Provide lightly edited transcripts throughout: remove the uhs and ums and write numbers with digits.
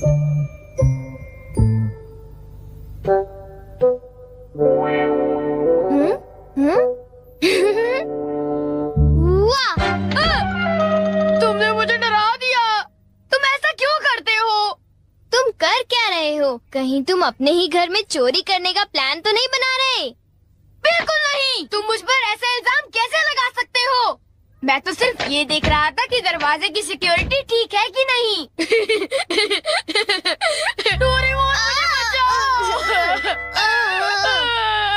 वाह! तुमने मुझे डरा दिया। तुम ऐसा क्यों करते हो? तुम कर क्या रहे हो? कहीं तुम अपने ही घर में चोरी करने का प्लान तो नहीं बना रहे? बिल्कुल नहीं। तुम मुझ पर ऐसा इल्जाम कैसे लगा सकते हो? मैं तो सिर्फ ये देख रहा था कि दरवाजे की सिक्योरिटी ठीक है कि नहीं। डोरेमोन, मुझे बचाओ।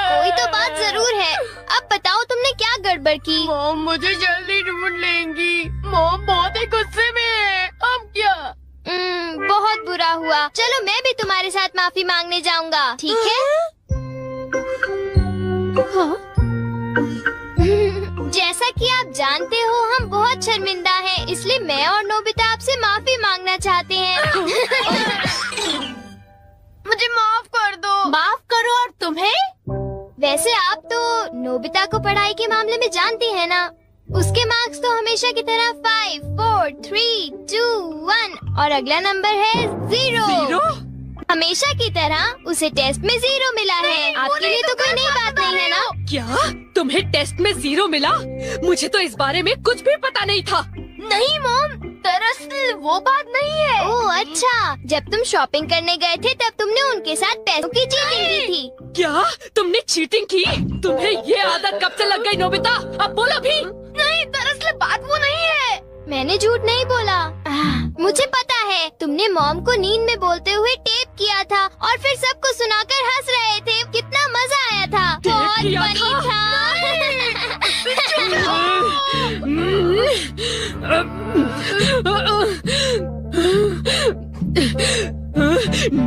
कोई तो बात जरूर है। अब बताओ तुमने क्या गड़बड़ की? मॉम मुझे जल्दी ढूंढ लेंगी। मॉम बहुत ही गुस्से में है। अब क्या? बहुत बुरा हुआ। चलो मैं भी तुम्हारे साथ माफी मांगने जाऊंगा, ठीक है? हाँ? जैसा कि आप जानते हो हम बहुत शर्मिंदा हैं, इसलिए मैं और नोबिता आपसे माफी मांगना चाहते हैं। मुझे माफ कर दो। माफ करो और तुम्हें? वैसे आप तो नोबिता को पढ़ाई के मामले में जानती हैं ना? उसके मार्क्स तो हमेशा की तरह 5, 4, 3, 2, 1 और अगला नंबर है 0। हमेशा की तरह उसे टेस्ट में 0 मिला है। आपके लिए तो कोई नई बात नहीं है ना? क्या तुम्हें टेस्ट में 0 मिला? मुझे तो इस बारे में कुछ भी पता नहीं था। नहीं मॉम, दरअसल वो बात नहीं है। ओह अच्छा, जब तुम शॉपिंग करने गए थे तब तुमने उनके साथ पैसों की चीटिंग की थी। क्या तुमने चीटिंग की? तुम्हें ये आदत कब से लग गई नोबिता? अब बोलो भी। नहीं, दरअसल बात वो नहीं है। मैंने झूठ नहीं बोला। मुझे पता है, तुमने मॉम को नींद में बोलते हुए टेप किया था और फिर सबको सुनाकर हंस रहे थे। कितना मजा आया था। बहुत फनी था।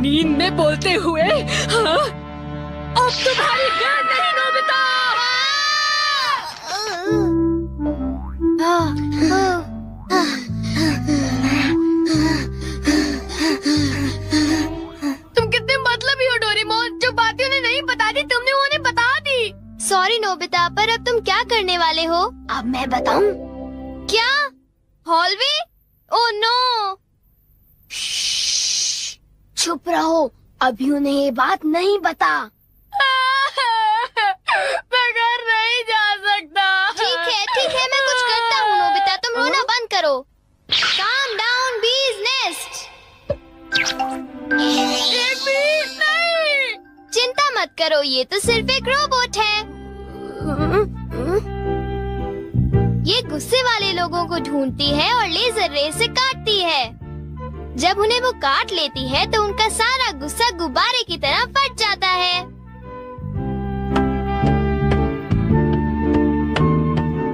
नींद में बोलते हुए? हाँ? अब तुम्हारी गैर नहीं नोबिता। तुम कितने मतलबी हो डोरेमोन। जो बातें उन्हें नहीं बता दी तुमने उन्हें बता दी। सॉरी नोबिता, पर अब तुम क्या करने वाले हो? अब मैं बताऊं? क्या? हॉलवे? Oh no. चुप रहो, अभी उन्हें ये बात नहीं बता। मैं घर नहीं जा सकता। ठीक है, मैं कुछ करता हूँ नोबिता, तुम रोना बंद करो। Calm down, bee's nest. ये बीज नहीं। चिंता मत करो, ये तो सिर्फ एक रोबोट है। ये गुस्से वाले लोगों को ढूंढती है और लेजर रे से काटती है। जब उन्हें वो काट लेती है तो उनका सारा गुस्सा गुब्बारे की तरह फट जाता है।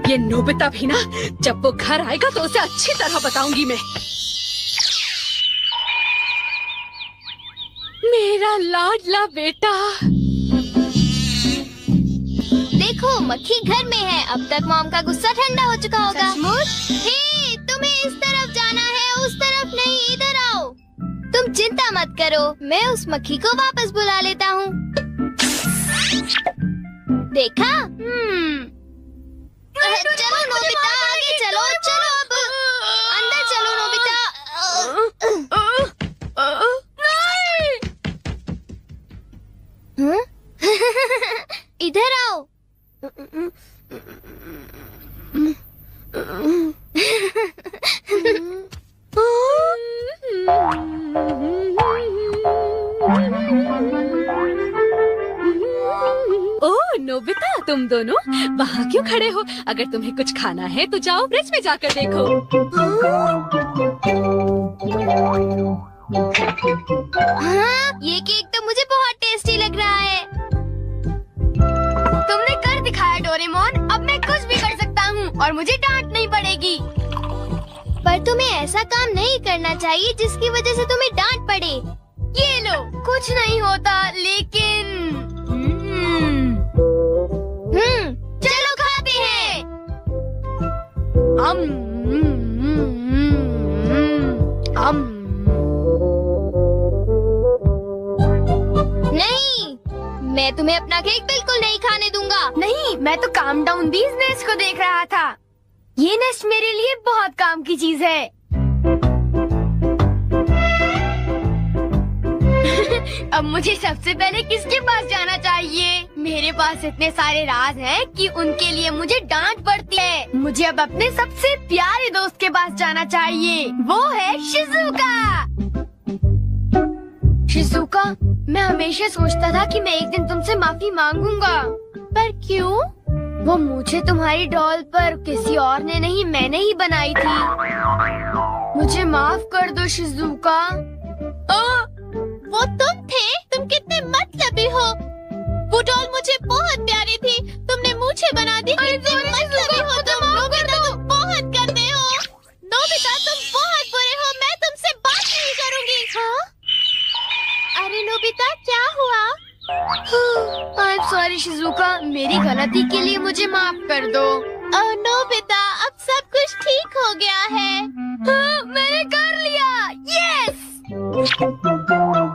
ये नोबिता भी ना, जब वो घर आएगा तो उसे अच्छी तरह बताऊंगी मैं। मेरा लाडला बेटा। देखो मक्खी घर में है। अब तक मॉम का गुस्सा ठंडा हो चुका होगा। हे, तुम्हें इस तरफ जाना है, उस तरफ नहीं, इधर आओ। तुम चिंता मत करो, मैं उस मक्खी को वापस बुला लेता हूँ। देखा? चलो नोबिता, आगे चलो। अब अंदर चलो नोबिता। इधर आओ। ओह नोबिता, तुम दोनों वहाँ क्यों खड़े हो? अगर तुम्हें कुछ खाना है तो जाओ फ्रिज में जाकर देखो। हाँ, ये केक तो मुझे बहुत टेस्टी लग रहा है। तुमने कर दिखाया डोरेमोन। अब मैं कुछ भी कर सकता हूँ और मुझे डांट नहीं पड़ेगी। पर तुम्हें ऐसा काम नहीं करना चाहिए जिसकी वजह से तुम्हें डांट पड़े। ये लो, कुछ नहीं होता, लेकिन चलो खाते हैं। नहीं, मैं तुम्हें अपना केक बिल्कुल नहीं खाने दूंगा। नहीं, मैं तो काम डाउन बीज नेस्ट को देख रहा था। ये नेस्ट मेरे लिए बहुत काम की चीज है। अब मुझे सबसे पहले किसके पास जाना चाहिए? मेरे पास इतने सारे राज हैं कि उनके लिए मुझे डांट पड़ती है। मुझे अब अपने सबसे प्यारे दोस्त के पास जाना चाहिए। वो है शिजुका। शिजुका, मैं हमेशा सोचता था कि मैं एक दिन तुमसे माफी मांगूंगा, पर क्यों? वो मुझे तुम्हारी डॉल पर किसी और ने नहीं, मैंने ही बनाई थी। मुझे माफ कर दो शिजुका। वो तुम थे? तुम कितने मतलबी हो। वो डॉल मुझे बहुत प्यारी थी, तुमने मुझे बना दी। कितने मतलबी हो तुम। नोबिता, तुम बहुत गंदे हो। नोबिता, तुम बहुत बुरे हो। मैं तुमसे बात नहीं करूँगी। हाँ? अरे नोबिता, क्या हुआ? I'm sorry शिजुका, मेरी गलती के लिए मुझे माफ कर दो। ओह नोबिता, अब सब कुछ ठीक हो गया है। हाँ, मैंने कर लिया। Yes.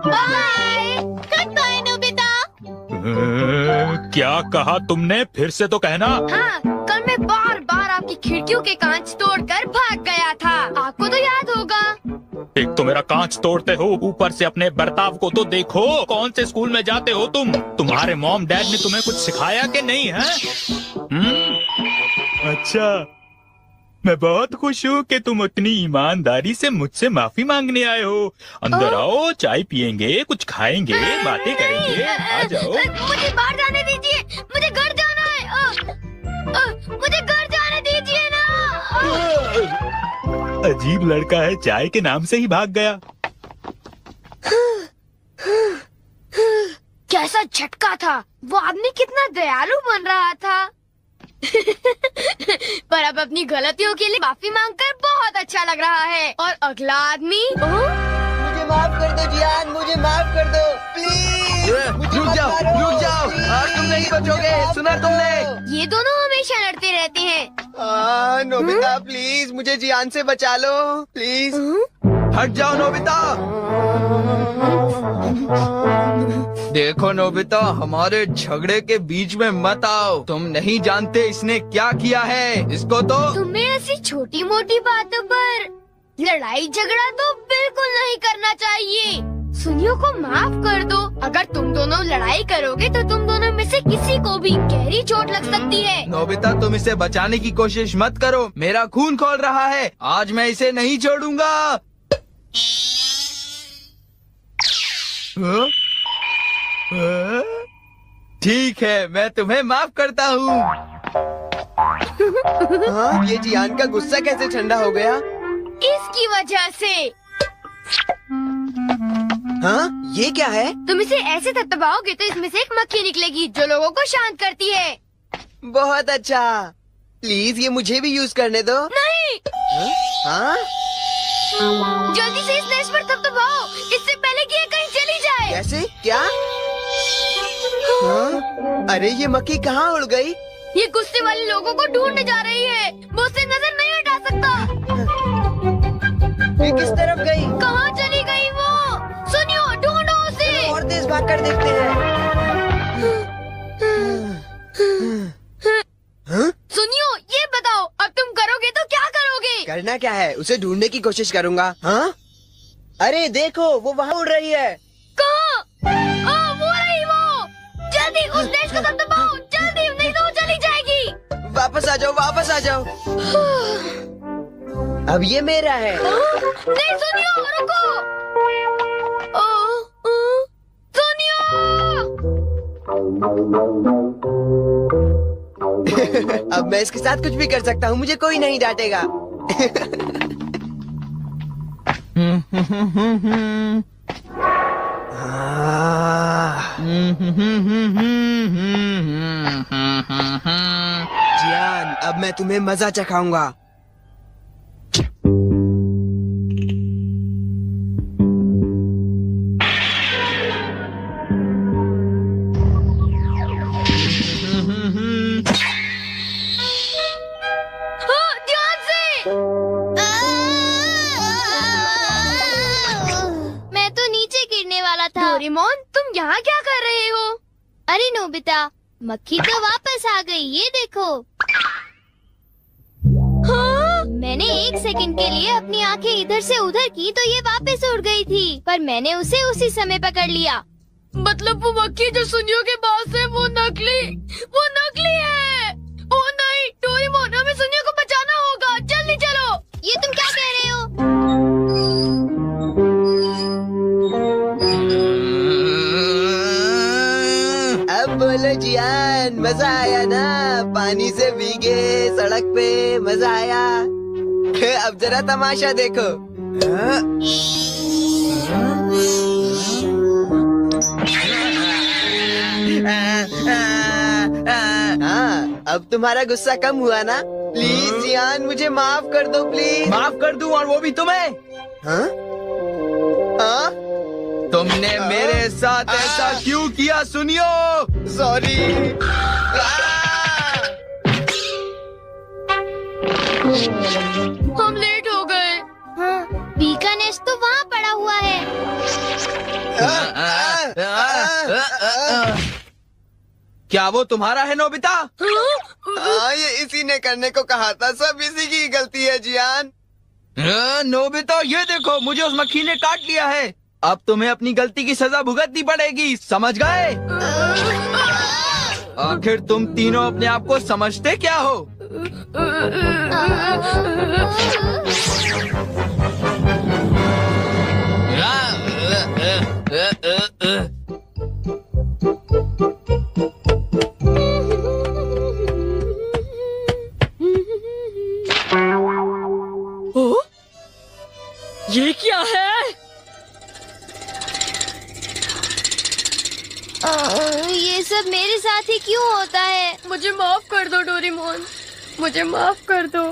Bye. Goodbye Nobita. क्या कहा तुमने? फिर से तो कहना। हाँ, कल मैं बार बार आपकी खिड़कियों के कांच तोड़कर भाग गया था। आपको तो याद होगा। एक तो मेरा कांच तोड़ते हो, ऊपर से अपने बर्ताव को तो देखो। कौन से स्कूल में जाते हो तुम? तुम्हारे मॉम डैड ने तुम्हें कुछ सिखाया कि नहीं है? अच्छा, मैं बहुत खुश हूँ कि तुम उतनी ईमानदारी से मुझझसे माफी मांगने आए हो। अंदर आओ, चाय पियेंगे, कुछ खाएंगे, बातें करेंगे। आ जाओ। मुझे बाहर जाने दीजिए, मुझे घर जाना है। मुझे घर जाने दीजिए ना। अजीब लड़का है, चाय के नाम से ही भाग गया। कैसा झटका था। वो आदमी कितना दयालु बन रहा था। पर अब अपनी गलतियों के लिए माफी मांगकर बहुत अच्छा लग रहा है। और अगला आदमी मुझे माफ कर दो जियान, मुझे माफ कर दो प्लीज। रुक जाओ, आज तुम नहीं बचोगे। सुना तुमने? ये दोनों हमेशा लड़ते रहते हैं। नोबिता प्लीज मुझे जियान से बचा लो प्लीज। हट जाओ नोबिता। देखो नोबिता, हमारे झगड़े के बीच में मत आओ। तुम नहीं जानते इसने क्या किया है। इसको तो तुम्हें ऐसी छोटी मोटी बातों पर लड़ाई झगड़ा तो बिल्कुल नहीं करना चाहिए। सुनियो को माफ कर दो। अगर तुम दोनों लड़ाई करोगे तो तुम दोनों में से किसी को भी गहरी चोट लग सकती है। नोबिता, तुम इसे बचाने की कोशिश मत करो। मेरा खून खोल रहा है। आज मैं इसे नहीं छोड़ूंगा। ठीक है, मैं तुम्हें माफ करता हूँ। ये जियान का गुस्सा कैसे ठंडा हो गया? इसकी वजह से। हाँ, ये क्या है? तुम इसे ऐसे थपथपाओगे तो इसमें से एक मक्खी निकलेगी जो लोगों को शांत करती है। बहुत अच्छा। प्लीज ये मुझे भी यूज करने दो। नहीं। हाँ? जल्दी से इस नेस्ट पर थपथपाओ, इससे पहले कि ये कहीं चली जाए। कैसे? क्या? हाँ? अरे ये मक्खी कहाँ उड़ गई? ये गुस्से वाले लोगों को ढूंढने जा रही है। वो उससे नजर नहीं हटा सकता। ये किस तरफ गई? कहाँ चली गई वो? सुनियो, ढूंढो उसे। और तेज भाग कर देखते हैं। हाँ? सुनियो, ये बताओ अब तुम करोगे तो क्या करोगे? करना क्या है? उसे ढूंढने की कोशिश करूँगा। हाँ? अरे देखो, वो वहाँ उड़ रही है। कहाँ? वो रही वो। जल्दी उस नेस्ट को दबाओ, जल्दी, नहीं तो वो चली जाएगी। वापस आ जाओ, वापस आ जाओ। अब ये मेरा है। नहीं सुनियो, रुको। सुनियो। अब मैं इसके साथ कुछ भी कर सकता हूँ, मुझे कोई नहीं डांटेगा। जियान, अब मैं तुम्हें मजा चखाऊंगा। डोरेमोन, तुम यहाँ क्या कर रहे हो? अरे नोबिता, मक्खी तो वापस आ गई, ये देखो। हाँ? मैंने 1 सेकंड के लिए अपनी आंखें इधर से उधर की तो ये वापस उड़ गई थी, पर मैंने उसे उसी समय पकड़ लिया। मतलब वो मक्खी जो सुनियो के पास है वो नकली है। ओ नहीं डोरेमोन, हमें सुनियो को बचाना होगा, जल्दी चलो। ये तुम क्या कह रहे हो? अब बोलो जियान, मजा आया ना? पानी से भीगे सड़क पे मजा आया। अब जरा तमाशा देखो। हाँ, अब तुम्हारा गुस्सा कम हुआ ना? प्लीज जियान, मुझे माफ कर दो प्लीज। माफ कर दूं, और वो भी तुम्हें? हाँ? हाँ? तुमने मेरे साथ ऐसा क्यों किया सुनियो? सॉरी। हम लेट हो गए। हाँ, बी का नेस्ट तो वहाँ पड़ा हुआ है। क्या वो तुम्हारा है नोबिता? ये इसी ने करने को कहा था, सब इसी की गलती है जियान। नोबिता ये देखो, मुझे उस मक्खी ने काट लिया है। अब तुम्हें अपनी गलती की सजा भुगतनी पड़ेगी, समझ गए? आखिर तुम तीनों अपने आप को समझते क्या हो? ओ, ये क्या है? ये सब मेरे साथ ही क्यों होता है? मुझे माफ कर दो डोरेमोन, मुझे माफ कर दो।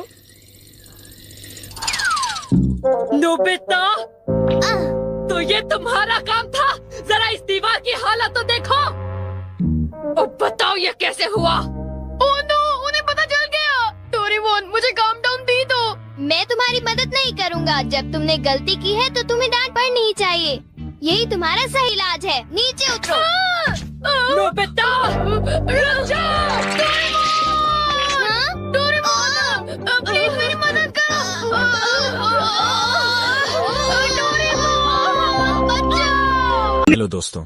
नोबिता, तो ये तुम्हारा काम था? जरा इस दीवार की हालत तो देखो। अब बताओ ये कैसे हुआ? ओह नो, उन्हें पता चल गया। डोरेमोन, मुझे काम डाउन दी दो। मैं तुम्हारी मदद नहीं करूँगा। जब तुमने गलती की है तो तुम्हें डांट पड़नी ही चाहिए। यही तुम्हारा सही इलाज है। नीचे उतरो। नोबिता, रुक जाओ। हाँ? डोरेमोन, प्लीज मेरी मदद करो। डोरेमोन, बचाओ। हेलो दोस्तों,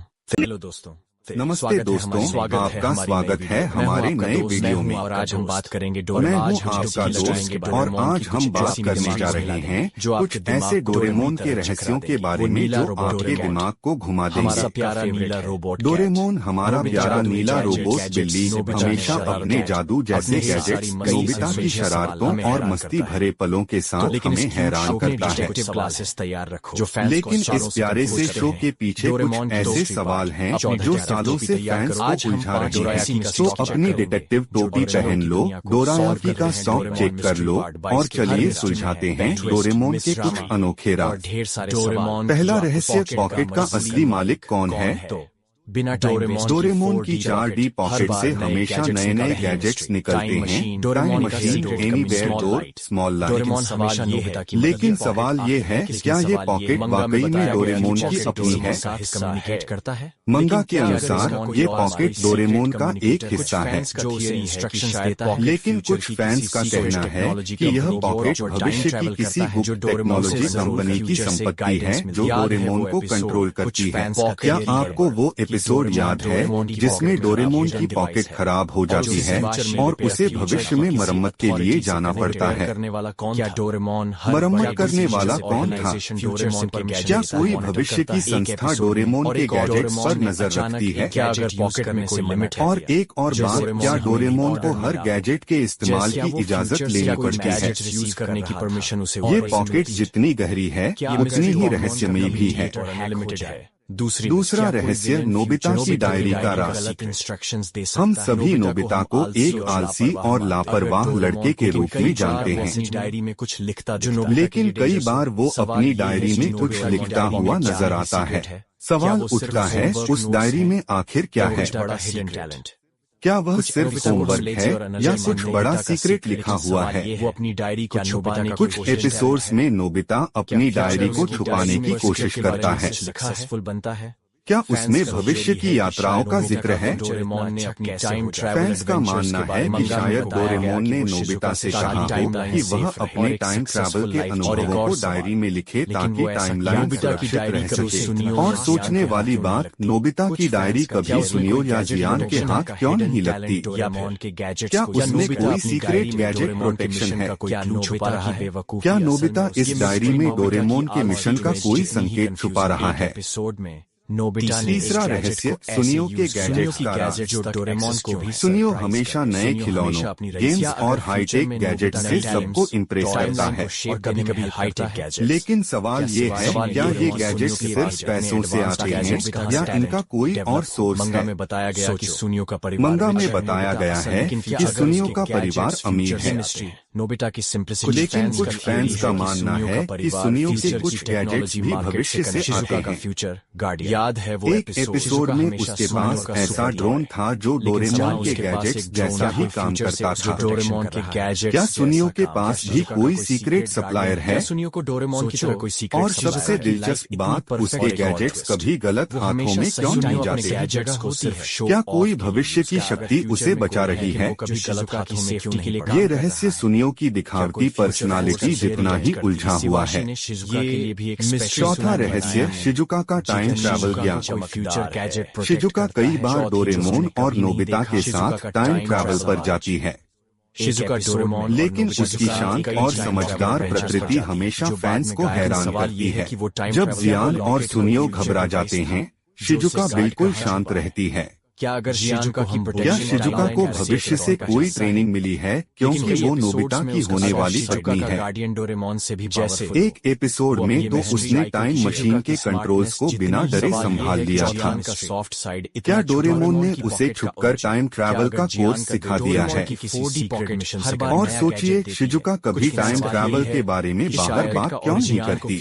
नमस्ते दोस्तों, आपका स्वागत है हमारे नए वीडियो में। और आज हम बात करेंगे मैं डोरेमोन। हूँ आपका दोस्त और आज हम बात करने जा रहे हैं कुछ ऐसे डोरेमोन के रहस्यों के बारे में जो आपके दिमाग को घुमा हमारा देंगे। प्यारा नीला रोबोट डोरेमोन हमारा प्यारा नीला रोबोट बिल्ली हमेशा अपने जादू जैसे गैजेट्स, नोबिता की शरारतों और मस्ती भरे पलों के साथ हमें हैरान करता है। क्लासेस तैयार रखो जो लेकिन इस प्यारे से शो के पीछे कुछ ऐसे सवाल हैं जो सालों से फैंस को उलझा रहे हैं। तो अपनी डिटेक्टिव टोपी पहन लो, डोराएमोन का स्टॉक चेक कर लो और चलिए सुलझाते हैं डोरेमोन के कुछ अनोखे राज। ढेर सारे सवाल। पहला रहस्य, पॉकेट का असली मालिक कौन है? बिना डोरेमोन की 4D पॉकेट से हमेशा नए नए गैजेट्स निकलते हैं। Time machine, anywhere door, small light. लेकिन सवाल ये है, क्या ये पॉकेट वाकई में डोरेमोन की अपनी है? कम्युनिकेट करता है। मंगा के अनुसार ये पॉकेट डोरेमोन का एक हिस्सा है, जो उसे इंस्ट्रक्शंस देता है। लेकिन कुछ फैंस का कहना है कि यह पॉकेट भविष्य की किसी गुप्त टेक्नोलॉजी कंपनी की संपत्ति है जो डोरेमोन को कंट्रोल करती है। क्या आपको वो एपिसोड याद है जिसमें डोरेमोन की पॉकेट खराब हो जाती है और उसे भविष्य में मरम्मत के लिए जाना पड़ता है? मरम्मत करने वाला कौन था? क्या कोई भविष्य की संस्था डोरेमोन के गैजेट्स पर नजर रखती है? और एक और बात, क्या डोरेमोन को हर गैजेट के इस्तेमाल की इजाजत लेनी पड़ती है? ये पॉकेट जितनी गहरी है उतनी ही रहस्यमयी भी है। दूसरा रहस्य, नोबिता की डायरी का राज। हम सभी नोबिता को एक आलसी और लापरवाह लड़के के रूप में जानते हैं, लेकिन कई बार वो अपनी डायरी में कुछ लिखता हुआ नजर आता है। सवाल उठता है, उस डायरी में आखिर क्या है? क्या वह सिर्फ होमवर्क है या कुछ बड़ा सीक्रेट लिखा हुआ है? वो अपनी डायरी को छुपाने की कुछ एपिसोड्स में नोबिता अपनी डायरी को छुपाने की कोशिश करता है। सक्सेसफुल बनता है। क्या उसमें भविष्य की यात्राओं का जिक्र है? डोरेमोन ने अपनी टाइम फैंस का मानना है कि शायद डोरेमोन ने नोबिता से कहा हो कि वह अपने टाइम ट्रैवल के अनुभवों को डायरी में लिखे ताकि टाइमलाइन सुरक्षित रह सके। और सोचने वाली बात, नोबिता की डायरी कभी सुनियो या जियान के हाथ क्यों नहीं लगती? क्या उसमें कोई सीक्रेट गैजेट प्रोटेक्शन है? क्या नोबिता इस डायरी में डोरेमोन के मिशन का कोई संकेत छुपा रहा है? तीसरा रहस्य, सुनियो के गैजेट्स का राज। जो डोरेमोन को भी सुनियो हमेशा नए खिलौनों, गेम्स और हाईटेक गैजेट से सबको इम्प्रेस करता है। और कभी कभी हाईटेक गैजेट। लेकिन सवाल ये है, क्या ये गैजेट सिर्फ पैसों से आते हैं या इनका कोई और सोर्स है? मंगा में बताया गया कि सुनियो का परिवार है कि सुनियो का परिवार अमीर है। नोबिता की सिंप्लिसिटी। लेकिन कुछ फैंस का मानना है कि सुनियो के कुछ गैजेट्स भी भविष्य से आते हैं। फ्यूचर गार्डियन याद है वो एक एपिसोड में उसके पास ऐसा ड्रोन था जो डोरेमोन के गैजेट्स जैसा ही काम करता था। डोरेमोन के गैजेट्स। क्या सुनियो के पास भी कोई सीक्रेट सप्लायर है? सुनियो को डोरेमोन की तरह कोई सीक्रेट। और सबसे दिलचस्प बात, उसके गैजेट्स कभी गलत हाथों में क्यों नहीं जाते? क्या कोई भविष्य की शक्ति उसे बचा रही है? ये रहस्य सुनियो की दिखावटी पर्सनालिटी जितना ही उलझा हुआ है। चौथा रहस्य, शिजुका का टाइम ट्रैवल ज्ञान। शिजुका कई बार डोरेमोन और नोबिता के साथ टाइम ट्रैवल पर जाती है, लेकिन उसकी शांत और समझदार प्रकृति हमेशा फैंस को हैरान करती है। जब जियान और सुनियो घबरा जाते हैं, शिजुका बिल्कुल शांत रहती है। क्या शिजुका को भविष्य से कोई ट्रेनिंग मिली है, क्योंकि वो नोबिता की होने वाली पत्नी है? गार्डियन डोरेमोन से भी जैसे एक एपिसोड में तो उसने टाइम मशीन के कंट्रोल्स को बिना डरे संभाल लिया था। Soft side. क्या डोरेमोन ने उसे छुपकर टाइम ट्रैवल का कोर्स सिखा दिया है? और सोचिए, शिजुका कभी टाइम ट्रैवल के बारे में बाहर बात क्यों नहीं करती?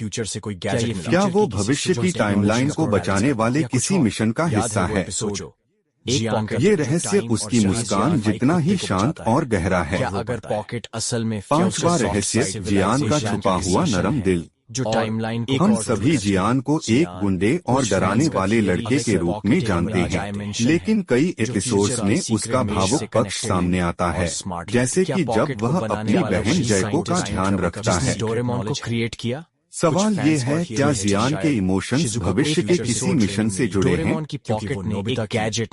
क्या वो भविष्य की टाइमलाइन को बचाने वाले किसी मिशन का हिस्सा है? ये रहस्य उसकी मुस्कान जितना ही शांत और गहरा है। अगर पॉकेट असल में। पांचवा रहस्य, जियान का छुपा हुआ नरम दिल। जो टाइमलाइन। हम सभी जियान को एक गुंडे और डराने वाले लड़के के रूप में जानते हैं, लेकिन कई एपिसोड्स में उसका भावुक पक्ष सामने आता है, जैसे कि जब वह अपनी बहन जयको का ध्यान रखता है। डोरेमोन को क्रिएट किया। सवाल ये है, क्या जियान के इमोशंस भविष्य के किसी मिशन से जुड़े हैं?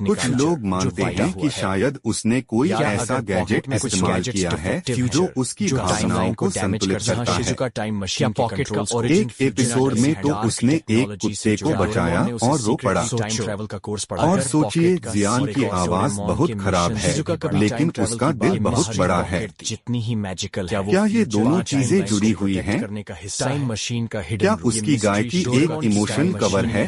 कुछ लोग मानते हैं कि शायद उसने कोई ऐसा गैजेट इस्तेमाल किया है जो उसकी भावनाओं को संतुलित करता है। एक एपिसोड में तो उसने एक कुत्ते को बचाया और रो पड़ा। और सोचिए, जियान की आवाज बहुत खराब है, लेकिन उसका दिल बहुत बड़ा है। जितनी ही मैजिकल। क्या ये दोनों चीजें जुड़ी हुई हैं? क्या उसकी गायकी एक इमोशन कवर है?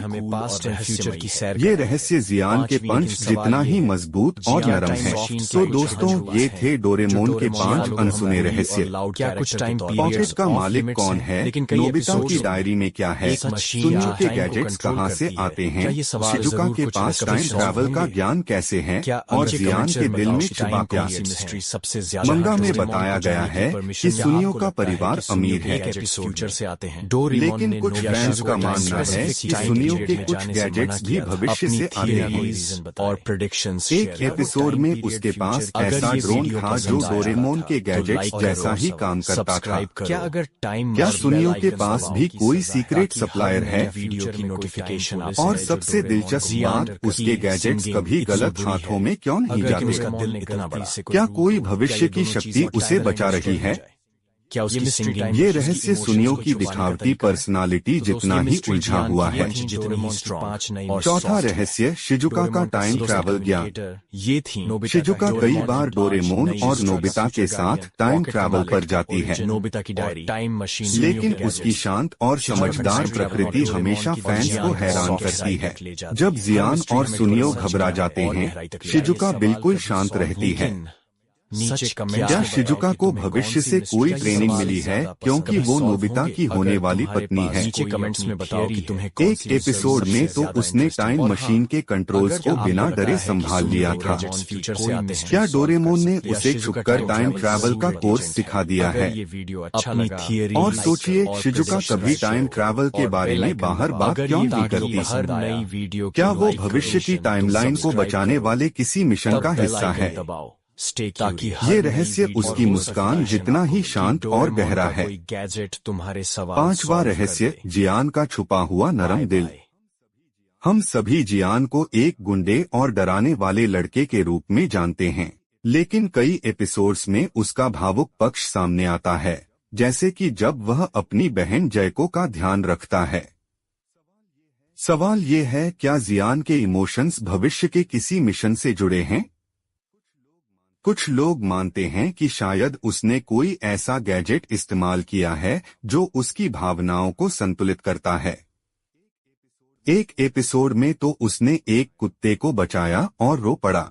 ये रहस्य जियान के पंच जितना ही मजबूत और नरम है। तो दोस्तों, ये थे डोरेमोन के 5 अनसुने रहस्य। पॉकेट का मालिक कौन है? नोबिता की डायरी में क्या है? सुनियो के गैजेट्स कहाँ से आते हैं? शिजुका के पास टाइम ट्रैवल का ज्ञान कैसे है? और जियान के दिल में छिपा क्या? मंगा में बताया गया है कि सुनियो का परिवार अमीर है, लेकिन कुछ फैंस का मानना है कि सुनियो के कुछ गैजेट्स भी भविष्य से आते हैं। और प्रेडिक्शंस। एक एपिसोड में उसके पास ऐसा ड्रोन था जो डोरेमोन के गैजेट्स जैसा ही काम करता था। क्या सुनियो के पास भी कोई सीक्रेट सप्लायर है? वीडियो की नोटिफिकेशन। और सबसे दिलचस्प बात, उसके गैजेट्स कभी गलत हाथों में क्यों नहीं जाते? क्या कोई भविष्य की शक्ति उसे बचा रही है? क्या उसकी ये रहस्य सुनियो की दिखावटी पर्सनालिटी जितना ही उलझा हुआ है। चौथा रहस्य, शिजुका का टाइम ट्रैवल ज्ञान। ये थी शिजुका कई बार डोरेमोन और नोबिता के साथ टाइम ट्रैवल पर जाती है, नोबिता की डायरी, टाइम मशीन। लेकिन उसकी शांत और समझदार प्रकृति हमेशा फैंस को हैरान करती है। जब जियान और सुनियो घबरा जाते हैं, शिजुका बिल्कुल शांत रहती है। नीचे कमेंट क्या शिजुका को भविष्य से कोई ट्रेनिंग मिली है क्योंकि वो नोबिता की होने वाली पत्नी है? नीचे कमेंट्स में बताओ कि तुम्हें एक एपिसोड में तो उसने टाइम मशीन के कंट्रोल्स को बिना डरे संभाल लिया था। क्या डोरेमोन ने उसे छुपकर टाइम ट्रैवल का कोर्स सिखा दिया है? और सोचिए, शिजुका कभी टाइम ट्रैवल के बारे में बाहर बात क्यों नहीं करती? क्या वो भविष्य की टाइमलाइन को बचाने वाले किसी मिशन का हिस्सा है? ताकि ये रहस्य उसकी मुस्कान जितना ही शांत और गहरा है। गैजेट तुम्हारे सवाल। पांचवा रहस्य, जियान का छुपा हुआ नरम दिल। हम सभी जियान को एक गुंडे और डराने वाले लड़के के रूप में जानते हैं, लेकिन कई एपिसोड्स में उसका भावुक पक्ष सामने आता है, जैसे कि जब वह अपनी बहन जयको का ध्यान रखता है। सवाल ये है, क्या जियान के इमोशंस भविष्य के किसी मिशन से जुड़े हैं? कुछ लोग मानते हैं कि शायद उसने कोई ऐसा गैजेट इस्तेमाल किया है जो उसकी भावनाओं को संतुलित करता है। एक एपिसोड में तो उसने एक कुत्ते को बचाया और रो पड़ा।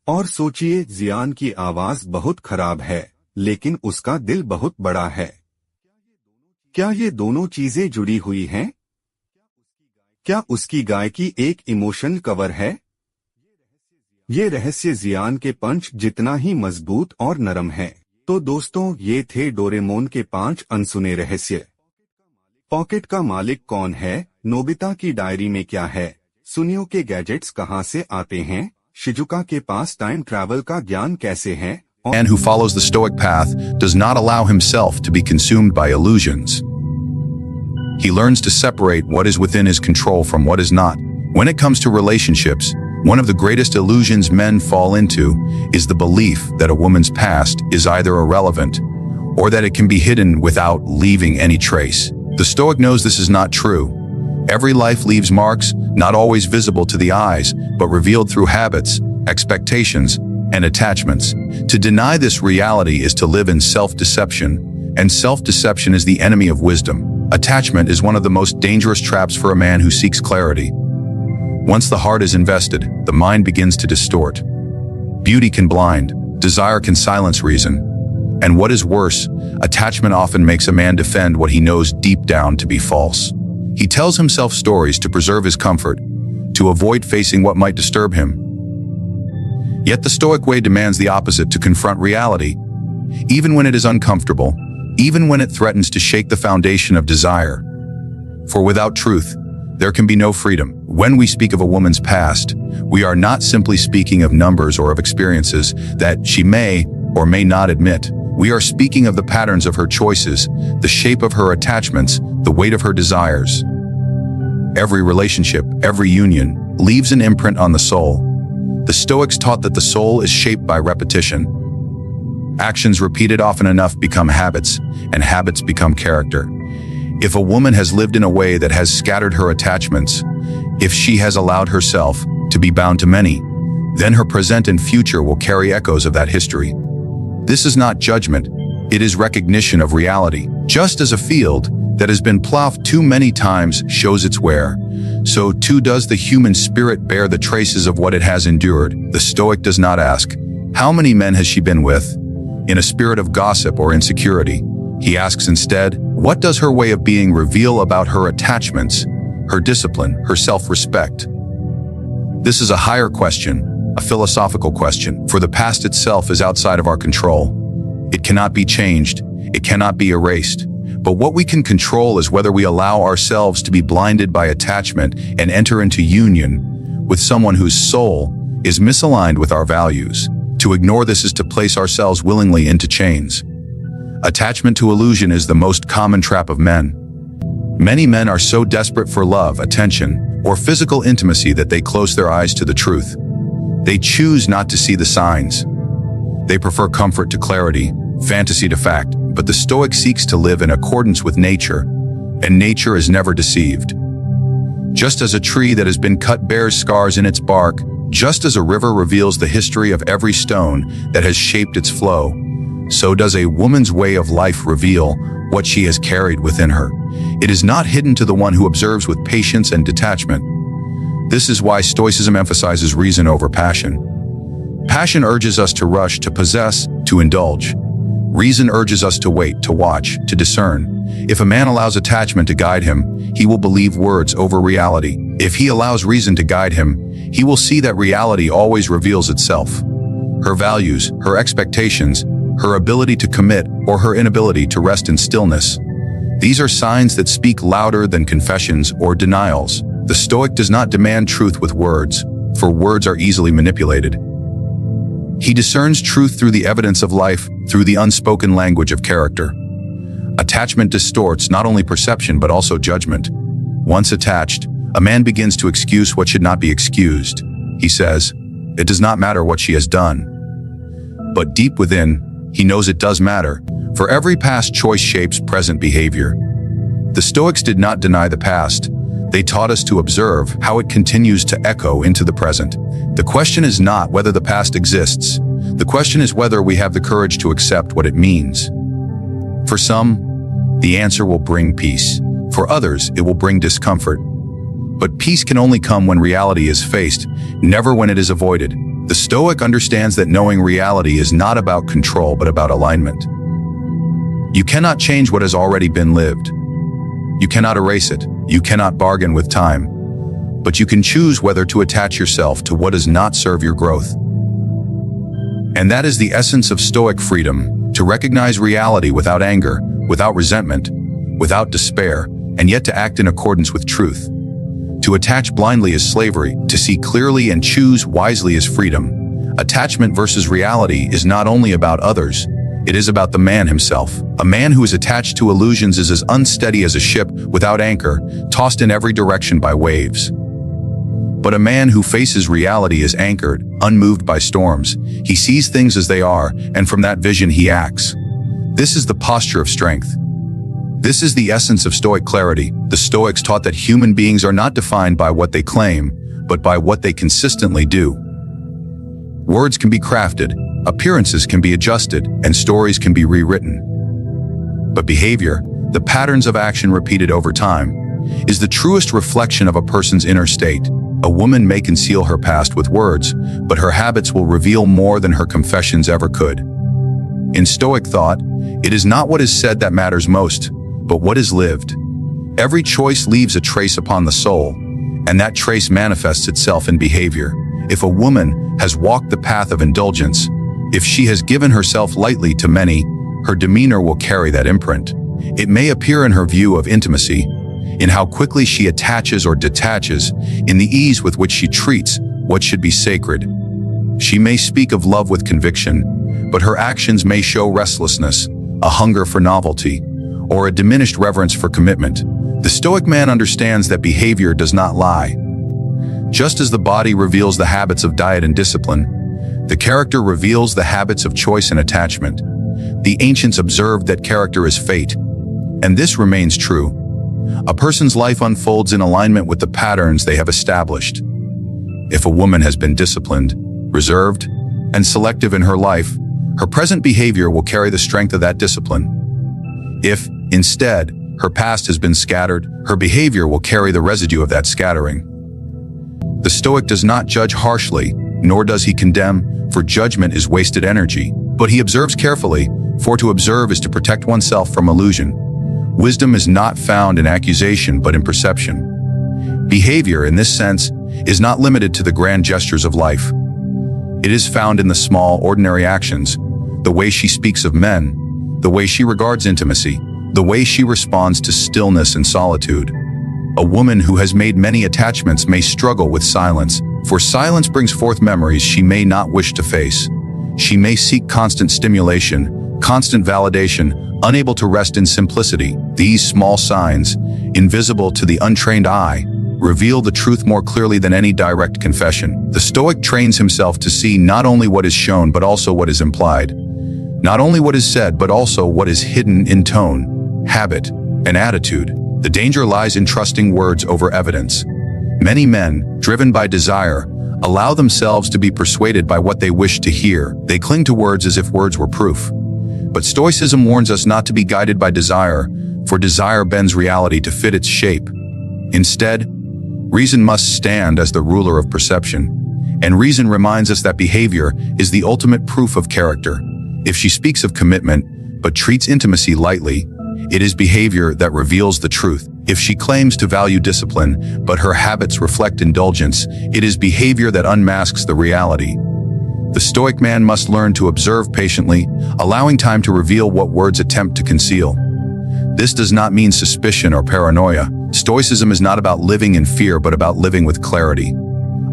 और सोचिए, जियान की आवाज बहुत खराब है, लेकिन उसका दिल बहुत बड़ा है। क्या ये दोनों चीजें जुड़ी हुई हैं? क्या उसकी गाय की एक इमोशन कवर है? ये रहस्य जियान के पंच जितना ही मजबूत और नरम है। तो दोस्तों, ये थे डोरेमोन के 5 अनसुने रहस्य। पॉकेट का मालिक कौन है? नोबिता की डायरी में क्या है? सुनियो के गैजेट्स कहाँ से आते हैं? शिजुका के पास टाइम ट्रैवल का ज्ञान कैसे है? A man who follows the Stoic path does not allow himself to be consumed by illusions. He learns to separate what is within his control from what is not. When it comes to relationships, one of the greatest illusions men fall into is the belief that a woman's past is either irrelevant or that it can be hidden without leaving any trace. The Stoic knows this is not true. Every life leaves marks, not always visible to the eyes, but revealed through habits, expectations, and attachments. To deny this reality is to live in self-deception, and self-deception is the enemy of wisdom. Attachment is one of the most dangerous traps for a man who seeks clarity. Once the heart is invested, the mind begins to distort. Beauty can blind, desire can silence reason. And what is worse, attachment often makes a man defend what he knows deep down to be false. He tells himself stories to preserve his comfort, to avoid facing what might disturb him. Yet the Stoic way demands the opposite, to confront reality, even when it is uncomfortable, even when it threatens to shake the foundation of desire. For without truth, there can be no freedom. When we speak of a woman's past, we are not simply speaking of numbers or of experiences that she may or may not admit. We are speaking of the patterns of her choices, the shape of her attachments, the weight of her desires. Every relationship, every union, leaves an imprint on the soul. The Stoics taught that the soul is shaped by repetition. Actions repeated often enough become habits, and habits become character. If a woman has lived in a way that has scattered her attachments, if she has allowed herself to be bound to many, then her present and future will carry echoes of that history. This is not judgment, it is recognition of reality. Just as a field that has been plowed too many times shows its wear, so too does the human spirit bear the traces of what it has endured. The Stoic does not ask, how many men has she been with? In a spirit of gossip or insecurity. He asks instead, what does her way of being reveal about her attachments, her discipline, her self-respect? This is a higher question, a philosophical question, for the past itself is outside of our control. It cannot be changed, it cannot be erased. But what we can control is whether we allow ourselves to be blinded by attachment and enter into union with someone whose soul is misaligned with our values. To ignore this is to place ourselves willingly into chains. Attachment to illusion is the most common trap of men. Many men are so desperate for love, attention, or physical intimacy that they close their eyes to the truth. They choose not to see the signs. They prefer comfort to clarity, fantasy to fact, but the Stoic seeks to live in accordance with nature, and nature is never deceived. Just as a tree that has been cut bears scars in its bark, just as a river reveals the history of every stone that has shaped its flow, so does a woman's way of life reveal what she has carried within her. It is not hidden to the one who observes with patience and detachment. This is why Stoicism emphasizes reason over passion. Passion urges us to rush, to possess, to indulge. Reason urges us to wait, to watch, to discern. If a man allows attachment to guide him, he will believe words over reality. If he allows reason to guide him, he will see that reality always reveals itself. Her values, her expectations, her ability to commit, or her inability to rest in stillness. These are signs that speak louder than confessions or denials. The Stoic does not demand truth with words, for words are easily manipulated. He discerns truth through the evidence of life, through the unspoken language of character. Attachment distorts not only perception but also judgment. Once attached, a man begins to excuse what should not be excused. He says, "It does not matter what she has done." But deep within, he knows it does matter, for every past choice shapes present behavior. The Stoics did not deny the past. They taught us to observe how it continues to echo into the present. The question is not whether the past exists. The question is whether we have the courage to accept what it means. For some, the answer will bring peace. For others, it will bring discomfort. But peace can only come when reality is faced, never when it is avoided. The Stoic understands that knowing reality is not about control but about alignment. You cannot change what has already been lived. You cannot erase it. You cannot bargain with time. But you can choose whether to attach yourself to what does not serve your growth. And that is the essence of Stoic freedom, to recognize reality without anger, without resentment, without despair, and yet to act in accordance with truth. To attach blindly is slavery, to see clearly and choose wisely is freedom. Attachment versus reality is not only about others, it is about the man himself. A man who is attached to illusions is as unsteady as a ship without anchor, tossed in every direction by waves. But a man who faces reality is anchored, unmoved by storms. He sees things as they are, and from that vision he acts. This is the posture of strength. This is the essence of Stoic clarity. The Stoics taught that human beings are not defined by what they claim, but by what they consistently do. Words can be crafted, appearances can be adjusted, and stories can be rewritten. But behavior, the patterns of action repeated over time, is the truest reflection of a person's inner state. A woman may conceal her past with words, but her habits will reveal more than her confessions ever could. In Stoic thought, it is not what is said that matters most, but what is lived. Every choice leaves a trace upon the soul, and that trace manifests itself in behavior. If a woman has walked the path of indulgence, if she has given herself lightly to many, her demeanor will carry that imprint. It may appear in her view of intimacy, in how quickly she attaches or detaches, in the ease with which she treats what should be sacred. She may speak of love with conviction, but her actions may show restlessness, a hunger for novelty, or a diminished reverence for commitment. The Stoic man understands that behavior does not lie. Just as the body reveals the habits of diet and discipline, the character reveals the habits of choice and attachment. The ancients observed that character is fate, and this remains true. A person's life unfolds in alignment with the patterns they have established. If a woman has been disciplined, reserved, and selective in her life, her present behavior will carry the strength of that discipline. If, instead, her past has been scattered, her behavior will carry the residue of that scattering. The Stoic does not judge harshly, nor does he condemn, for judgment is wasted energy, but he observes carefully, for to observe is to protect oneself from illusion. Wisdom is not found in accusation but in perception. Behavior, in this sense, is not limited to the grand gestures of life. It is found in the small, ordinary actions, the way she speaks of men, the way she regards intimacy, the way she responds to stillness and solitude. A woman who has made many attachments may struggle with silence, for silence brings forth memories she may not wish to face. She may seek constant stimulation, constant validation, unable to rest in simplicity. These small signs, invisible to the untrained eye, reveal the truth more clearly than any direct confession. The Stoic trains himself to see not only what is shown but also what is implied. Not only what is said but also what is hidden in tone, habit, and attitude. The danger lies in trusting words over evidence. Many men, driven by desire, allow themselves to be persuaded by what they wish to hear. They cling to words as if words were proof. But Stoicism warns us not to be guided by desire, for desire bends reality to fit its shape. Instead, reason must stand as the ruler of perception. And reason reminds us that behavior is the ultimate proof of character. If she speaks of commitment, but treats intimacy lightly, it is behavior that reveals the truth. If she claims to value discipline, but her habits reflect indulgence, it is behavior that unmasks the reality. The Stoic man must learn to observe patiently, allowing time to reveal what words attempt to conceal. This does not mean suspicion or paranoia. Stoicism is not about living in fear, but about living with clarity.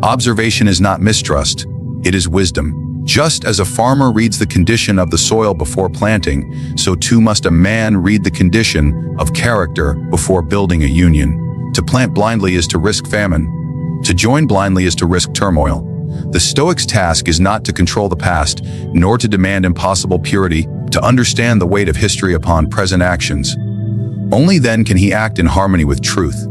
Observation is not mistrust, it is wisdom. Just as a farmer reads the condition of the soil before planting, so too must a man read the condition of character before building a union. To plant blindly is to risk famine. To join blindly is to risk turmoil. The Stoic's task is not to control the past, nor to demand impossible purity, to understand the weight of history upon present actions. Only then can he act in harmony with truth.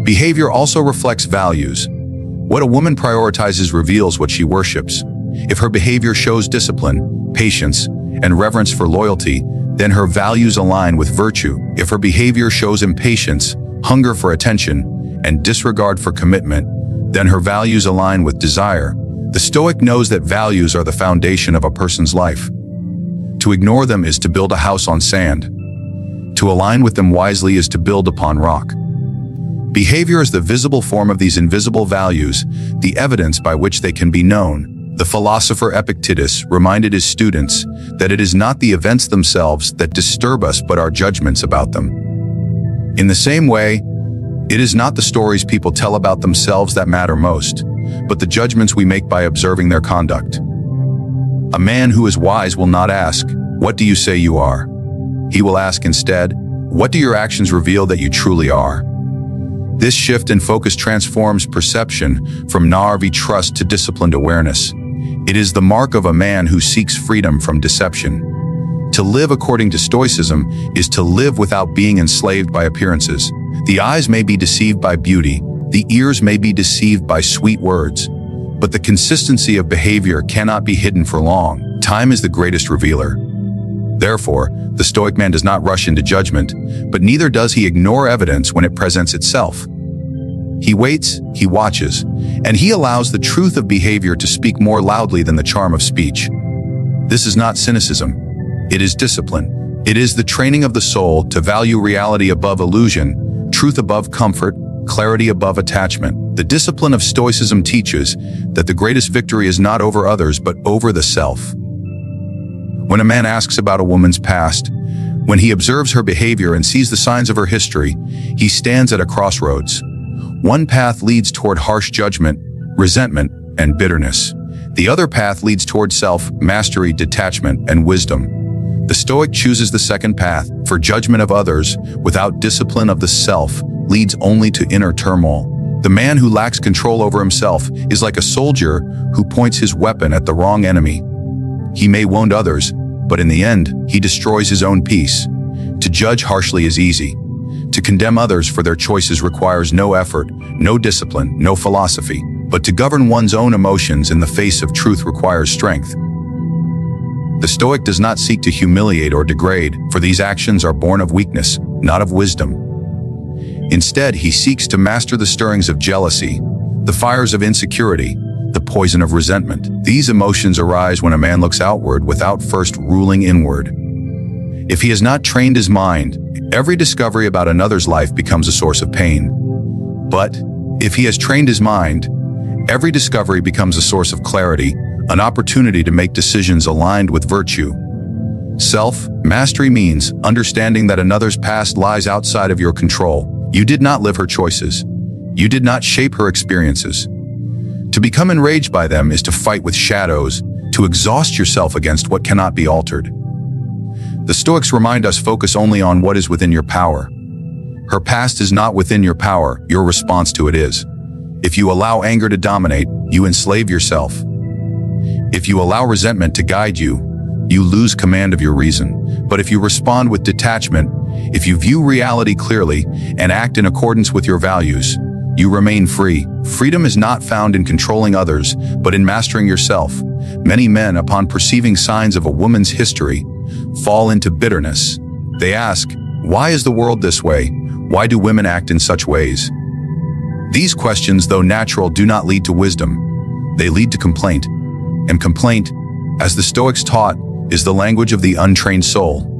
Behavior also reflects values. What a woman prioritizes reveals what she worships. If her behavior shows discipline, patience, and reverence for loyalty, then her values align with virtue. If her behavior shows impatience, hunger for attention, and disregard for commitment, then her values align with desire. The Stoic knows that values are the foundation of a person's life. To ignore them is to build a house on sand. To align with them wisely is to build upon rock. Behavior is the visible form of these invisible values, the evidence by which they can be known. The philosopher Epictetus reminded his students that it is not the events themselves that disturb us but our judgments about them. In the same way, it is not the stories people tell about themselves that matter most, but the judgments we make by observing their conduct. A man who is wise will not ask, "What do you say you are?" He will ask instead, "What do your actions reveal that you truly are?" This shift in focus transforms perception from narrow trust to disciplined awareness. It is the mark of a man who seeks freedom from deception. To live according to Stoicism is to live without being enslaved by appearances. The eyes may be deceived by beauty, the ears may be deceived by sweet words, but the consistency of behavior cannot be hidden for long. Time is the greatest revealer. Therefore, the Stoic man does not rush into judgment, but neither does he ignore evidence when it presents itself. He waits, he watches, and he allows the truth of behavior to speak more loudly than the charm of speech. This is not cynicism. It is discipline. It is the training of the soul to value reality above illusion, truth above comfort, clarity above attachment. The discipline of Stoicism teaches that the greatest victory is not over others, but over the self. When a man asks about a woman's past, when he observes her behavior and sees the signs of her history, he stands at a crossroads. One path leads toward harsh judgment, resentment, and bitterness. The other path leads toward self-mastery, detachment, and wisdom. The Stoic chooses the second path, for judgment of others without discipline of the self leads only to inner turmoil. The man who lacks control over himself is like a soldier who points his weapon at the wrong enemy. He may wound others, but in the end, he destroys his own peace. To judge harshly is easy. To condemn others for their choices requires no effort, no discipline, no philosophy. But to govern one's own emotions in the face of truth requires strength. The Stoic does not seek to humiliate or degrade, for these actions are born of weakness, not of wisdom. Instead, he seeks to master the stirrings of jealousy, the fires of insecurity, the poison of resentment. These emotions arise when a man looks outward without first ruling inward. If he has not trained his mind, every discovery about another's life becomes a source of pain. But if he has trained his mind, every discovery becomes a source of clarity, an opportunity to make decisions aligned with virtue. Self-mastery means understanding that another's past lies outside of your control. You did not live her choices. You did not shape her experiences. To become enraged by them is to fight with shadows, to exhaust yourself against what cannot be altered. The Stoics remind us focus only on what is within your power. Her past is not within your power, your response to it is. If you allow anger to dominate, you enslave yourself. If you allow resentment to guide you, you lose command of your reason. But if you respond with detachment, if you view reality clearly and act in accordance with your values, you remain free. Freedom is not found in controlling others, but in mastering yourself. Many men, upon perceiving signs of a woman's history, fall into bitterness. They ask, why is the world this way? Why do women act in such ways? These questions, though natural, do not lead to wisdom. they lead to complaint. And complaint, as the Stoics taught, is the language of the untrained soul.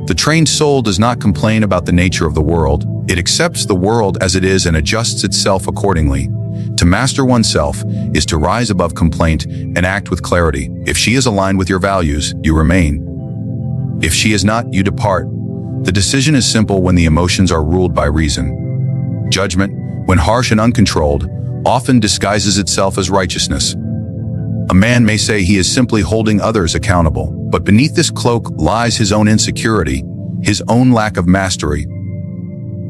The trained soul does not complain about the nature of the world. It accepts the world as it is and adjusts itself accordingly. To master oneself is to rise above complaint and act with clarity. If she is aligned with your values, you remain. If she is not, you depart. The decision is simple when the emotions are ruled by reason. Judgment, when harsh and uncontrolled, often disguises itself as righteousness. A man may say he is simply holding others accountable, but beneath this cloak lies his own insecurity, his own lack of mastery.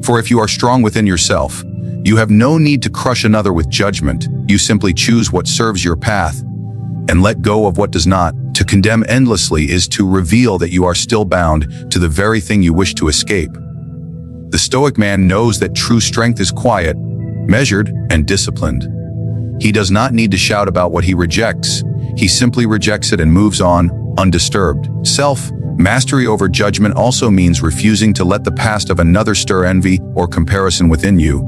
For if you are strong within yourself, you have no need to crush another with judgment. You simply choose what serves your path and let go of what does not. To condemn endlessly is to reveal that you are still bound to the very thing you wish to escape. The Stoic man knows that true strength is quiet, measured, and disciplined. He does not need to shout about what he rejects. He simply rejects it and moves on, undisturbed. Self-mastery over judgment also means refusing to let the past of another stir envy or comparison within you.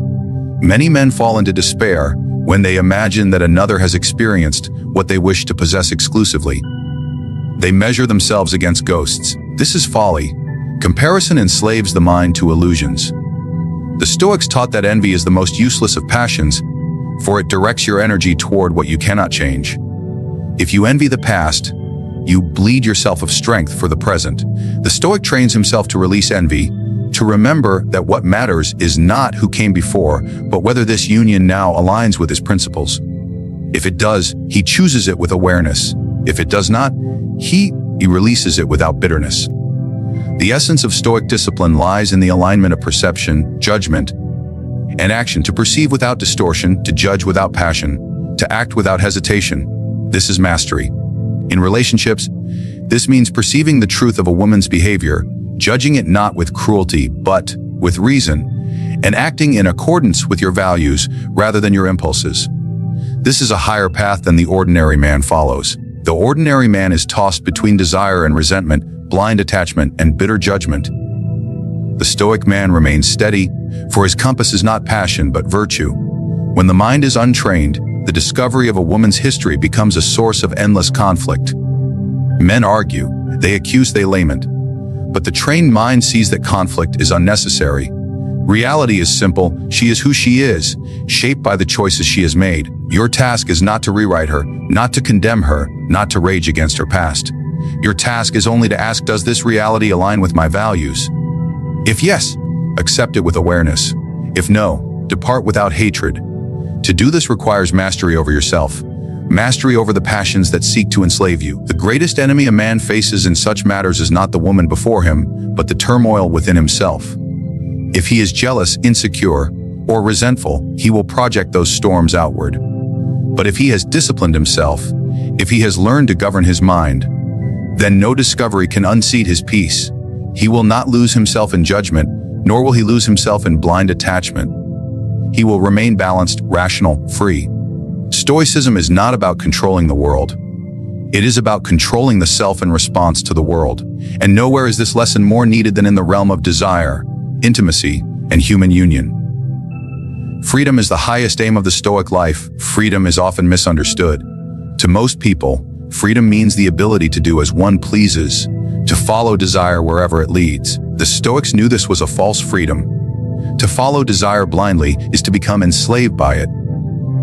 Many men fall into despair when they imagine that another has experienced what they wish to possess exclusively. They measure themselves against ghosts. This is folly. Comparison enslaves the mind to illusions. The Stoics taught that envy is the most useless of passions, for it directs your energy toward what you cannot change. If you envy the past, you bleed yourself of strength for the present. The Stoic trains himself to release envy, to remember that what matters is not who came before, but whether this union now aligns with his principles. If it does, he chooses it with awareness. If it does not, he releases it without bitterness. The essence of Stoic discipline lies in the alignment of perception, judgment, and action, to perceive without distortion, to judge without passion, to act without hesitation. This is mastery. In relationships, this means perceiving the truth of a woman's behavior, judging it not with cruelty, but with reason, and acting in accordance with your values rather than your impulses. This is a higher path than the ordinary man follows. The ordinary man is tossed between desire and resentment, blind attachment, and bitter judgment. The Stoic man remains steady, for his compass is not passion but virtue. When the mind is untrained, the discovery of a woman's history becomes a source of endless conflict. Men argue, they accuse, they lament. But the trained mind sees that conflict is unnecessary. Reality is simple. She is who she is, shaped by the choices she has made. Your task is not to rewrite her, not to condemn her, not to rage against her past. Your task is only to ask, does this reality align with my values? If yes, accept it with awareness. If no, depart without hatred. To do this requires mastery over yourself, mastery over the passions that seek to enslave you. The greatest enemy a man faces in such matters is not the woman before him, but the turmoil within himself. If he is jealous, insecure, or resentful, he will project those storms outward. But if he has disciplined himself, if he has learned to govern his mind, then no discovery can unseat his peace. He will not lose himself in judgment, nor will he lose himself in blind attachment. He will remain balanced, rational, free. Stoicism is not about controlling the world. It is about controlling the self in response to the world. And nowhere is this lesson more needed than in the realm of desire, intimacy, and human union. Freedom is the highest aim of the Stoic life. Freedom is often misunderstood. To most people, freedom means the ability to do as one pleases, to follow desire wherever it leads. The Stoics knew this was a false freedom. To follow desire blindly is to become enslaved by it.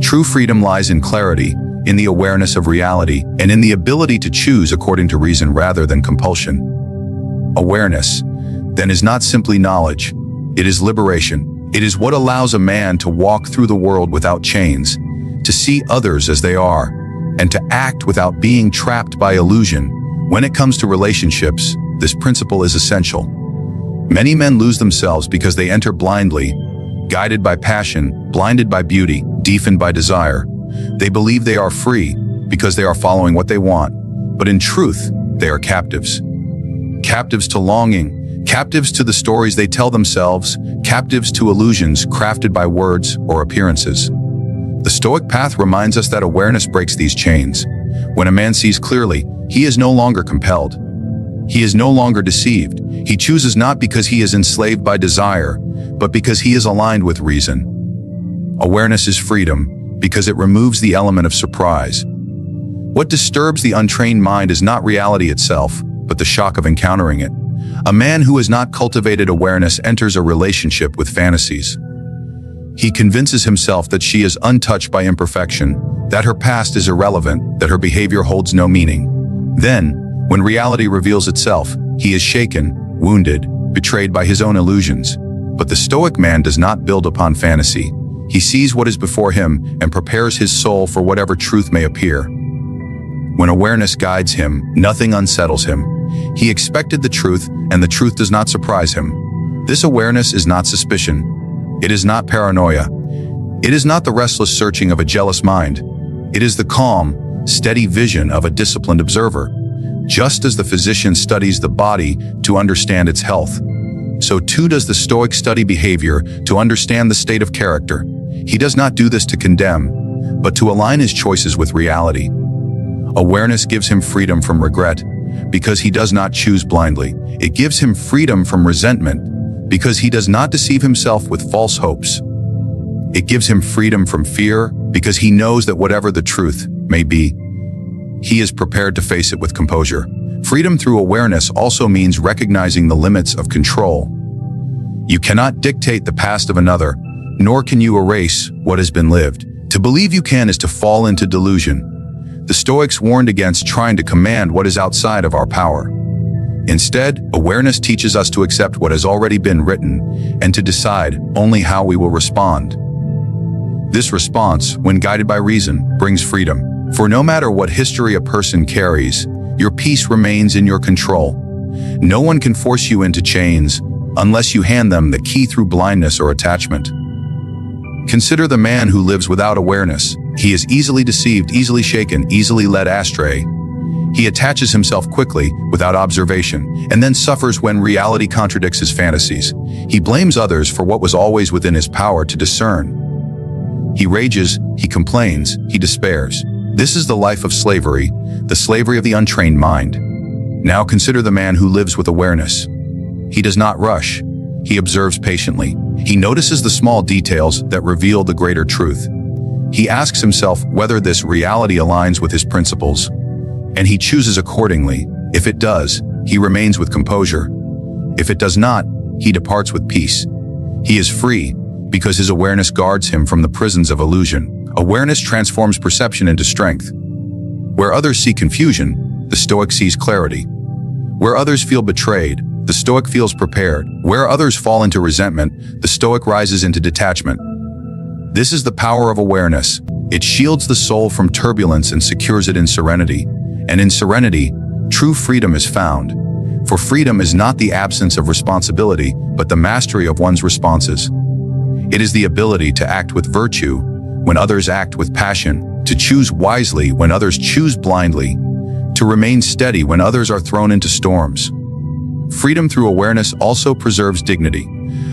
True freedom lies in clarity, in the awareness of reality, and in the ability to choose according to reason rather than compulsion. Awareness, then, is not simply knowledge. It is liberation. It is what allows a man to walk through the world without chains, to see others as they are, and to act without being trapped by illusion. When it comes to relationships, this principle is essential. Many men lose themselves because they enter blindly, guided by passion, blinded by beauty, deafened by desire. They believe they are free because they are following what they want, but in truth, they are captives. Captives to longing, captives to the stories they tell themselves, captives to illusions crafted by words or appearances. The Stoic path reminds us that awareness breaks these chains. When a man sees clearly, he is no longer compelled. He is no longer deceived. He chooses not because he is enslaved by desire, but because he is aligned with reason. Awareness is freedom, because it removes the element of surprise. What disturbs the untrained mind is not reality itself, but the shock of encountering it. A man who has not cultivated awareness enters a relationship with fantasies. He convinces himself that she is untouched by imperfection, that her past is irrelevant, that her behavior holds no meaning. Then, when reality reveals itself, he is shaken, wounded, betrayed by his own illusions. But the Stoic man does not build upon fantasy. He sees what is before him and prepares his soul for whatever truth may appear. When awareness guides him, nothing unsettles him. He expected the truth, and the truth does not surprise him. This awareness is not suspicion. It is not paranoia. It is not the restless searching of a jealous mind. It is the calm, steady vision of a disciplined observer. Just as the physician studies the body to understand its health, so too does the Stoic study behavior to understand the state of character. He does not do this to condemn, but to align his choices with reality. Awareness gives him freedom from regret, because he does not choose blindly. It gives him freedom from resentment, because he does not deceive himself with false hopes. It gives him freedom from fear, because he knows that whatever the truth may be, he is prepared to face it with composure. Freedom through awareness also means recognizing the limits of control. You cannot dictate the past of another, nor can you erase what has been lived. To believe you can is to fall into delusion. The Stoics warned against trying to command what is outside of our power. Instead, awareness teaches us to accept what has already been written and to decide only how we will respond. This response, when guided by reason, brings freedom. For no matter what history a person carries, your peace remains in your control. No one can force you into chains unless you hand them the key through blindness or attachment. Consider the man who lives without awareness. He is easily deceived, easily shaken, easily led astray. He attaches himself quickly, without observation, and then suffers when reality contradicts his fantasies. He blames others for what was always within his power to discern. He rages, he complains, he despairs. This is the life of slavery, the slavery of the untrained mind. Now consider the man who lives with awareness. He does not rush. He observes patiently. He notices the small details that reveal the greater truth. He asks himself whether this reality aligns with his principles, and he chooses accordingly. If it does, he remains with composure. If it does not, he departs with peace. He is free because his awareness guards him from the prisons of illusion. Awareness transforms perception into strength. Where others see confusion, the Stoic sees clarity. Where others feel betrayed, the Stoic feels prepared. Where others fall into resentment, the Stoic rises into detachment. This is the power of awareness. It shields the soul from turbulence and secures it in serenity. And in serenity, true freedom is found. For freedom is not the absence of responsibility, but the mastery of one's responses. It is the ability to act with virtue when others act with passion, to choose wisely when others choose blindly, to remain steady when others are thrown into storms. Freedom through awareness also preserves dignity.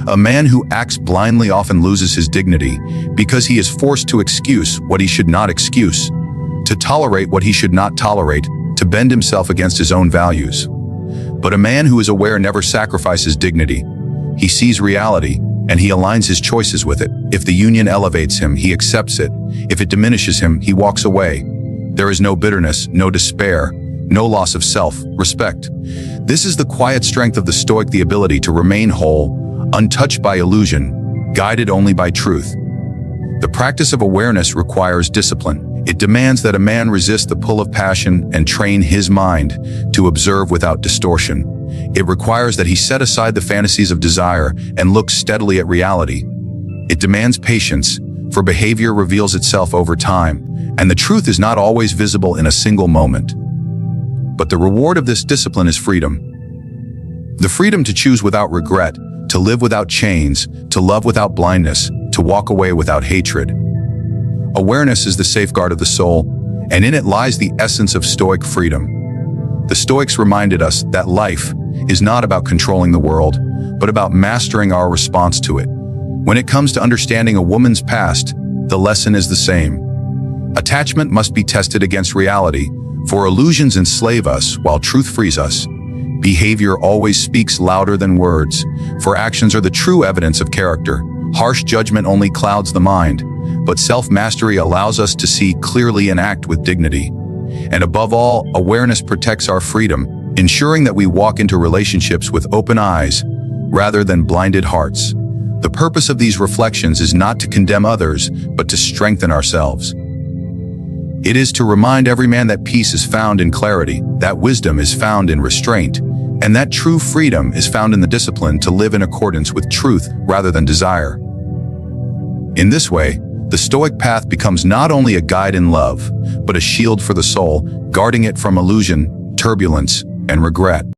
A man who acts blindly often loses his dignity because he is forced to excuse what he should not excuse, to tolerate what he should not tolerate, to bend himself against his own values. But a man who is aware never sacrifices dignity. He sees reality, and he aligns his choices with it. If the union elevates him, he accepts it. If it diminishes him, he walks away. There is no bitterness, no despair, no loss of self-respect. This is the quiet strength of the Stoic, the ability to remain whole, untouched by illusion, guided only by truth. The practice of awareness requires discipline. It demands that a man resist the pull of passion and train his mind to observe without distortion. It requires that he set aside the fantasies of desire and look steadily at reality. It demands patience, for behavior reveals itself over time, and the truth is not always visible in a single moment. But the reward of this discipline is freedom. The freedom to choose without regret, to live without chains, to love without blindness, to walk away without hatred. Awareness is the safeguard of the soul, and in it lies the essence of Stoic freedom. The Stoics reminded us that life is not about controlling the world, but about mastering our response to it. When it comes to understanding a woman's past, the lesson is the same. Attachment must be tested against reality, for illusions enslave us while truth frees us. Behavior always speaks louder than words, for actions are the true evidence of character. Harsh judgment only clouds the mind, but self-mastery allows us to see clearly and act with dignity. And above all, awareness protects our freedom, ensuring that we walk into relationships with open eyes rather than blinded hearts. The purpose of these reflections is not to condemn others, but to strengthen ourselves. It is to remind every man that peace is found in clarity, that wisdom is found in restraint, and that true freedom is found in the discipline to live in accordance with truth rather than desire. In this way, the Stoic path becomes not only a guide in love, but a shield for the soul, guarding it from illusion, turbulence, and regret.